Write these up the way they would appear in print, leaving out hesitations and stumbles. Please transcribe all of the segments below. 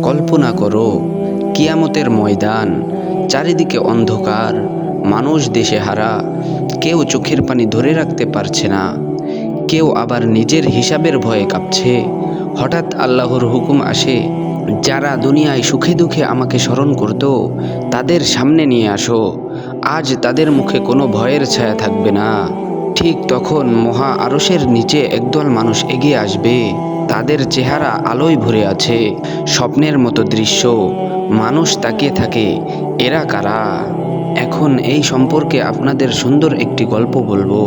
কল্পনা করো কিয়ামতের ময়দান, চারিদিকে অন্ধকার, মানুষ দিশেহারা, কেউ চোখের পানি ধরে রাখতে পারছে না, কেউ আবার নিজের হিসাবের ভয়ে কাঁপছে। হঠাৎ আল্লাহর হুকুম আসে, যারা দুনিয়ায় সুখে দুঃখে আমাকে স্মরণ করত তাদের সামনে নিয়ে আসো, আজ তাদের মুখে কোনো ভয়ের ছায়া থাকবে না। ঠিক তখন মহা আরশের নিচে একদল মানুষ এগিয়ে আসবে, তাদের চেহারা আলোয় ভরে আছে, স্বপ্নের মতো দৃশ্য। মানুষ তাকিয়ে থাকে, এরা কারা? এখন এই সম্পর্কে আপনাদের সুন্দর একটি গল্প বলবো।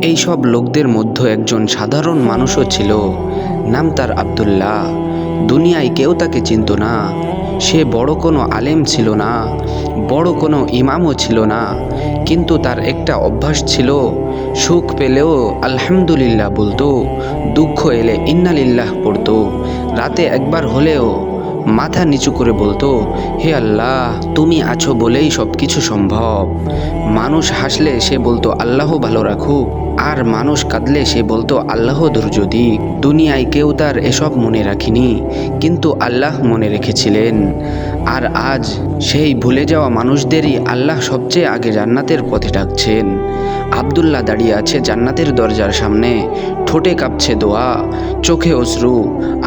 এই সব লোকদের মধ্যে একজন সাধারণ মানুষও ছিল, নাম তার আব্দুল্লাহ। দুনিয়ায় কেউ তাকে চিনত না। সে বড় কোনো আলেম ছিল না, বড় কোনো ইমামও ছিল না, কিন্তু তার একটা অভ্যাস ছিল, সুখ পেলেও আলহামদুলিল্লাহ বলতো, দুঃখ এলে ইন্নালিল্লাহ পড়তো। রাতে একবার হলেও মাথা নিচু করে বলতো, হে আল্লাহ, তুমি আছো বলেই সব কিছু সম্ভব। মানুষ হাসলে সে বলতো আল্লাহ ভালো রাখুক, আর মানুষ কাঁদলে সে বলতো আল্লাহ ধৈর্য দিক। দুনিয়ায় কেউ তার এসব মনে রাখেনি, কিন্তু আল্লাহ মনে রেখেছিলেন। আর আজ সেই ভুলে যাওয়া মানুষদেরই আল্লাহ সবচেয়ে আগে জান্নাতের পথে ডাকছেন। আব্দুল্লাহ দাঁড়িয়ে আছে জান্নাতের দরজার সামনে, ঠোঁটে কাঁপছে দোয়া, চোখে অশ্রু,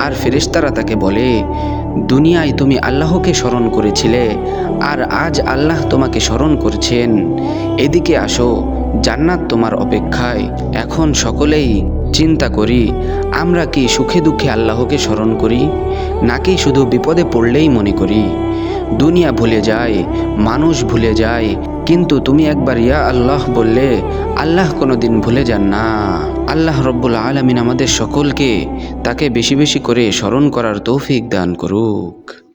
আর ফেরেশতারা তাকে বলে, দুনিয়ায় তুমি আল্লাহকে স্মরণ করেছিলে, আর আজ আল্লাহ তোমাকে স্মরণ করছেন। এদিকে আসো, জান্নাত তোমার অপেক্ষায়। এখন সকলেই চিন্তা করি, আমরা কি সুখে দুঃখে আল্লাহকে স্মরণ করি, নাকি শুধু বিপদে পড়লেই মনে করি? দুনিয়া ভুলে যায়, মানুষ ভুলে যায়, কিন্তু তুমি একবার ইয়া আল্লাহ বললে আল্লাহ কোনোদিন ভুলে যান না। আল্লাহ রব্বুল আলামিন আমাদের সকলকে তাকে বেশি বেশি করে স্মরণ করার তৌফিক দান করুক।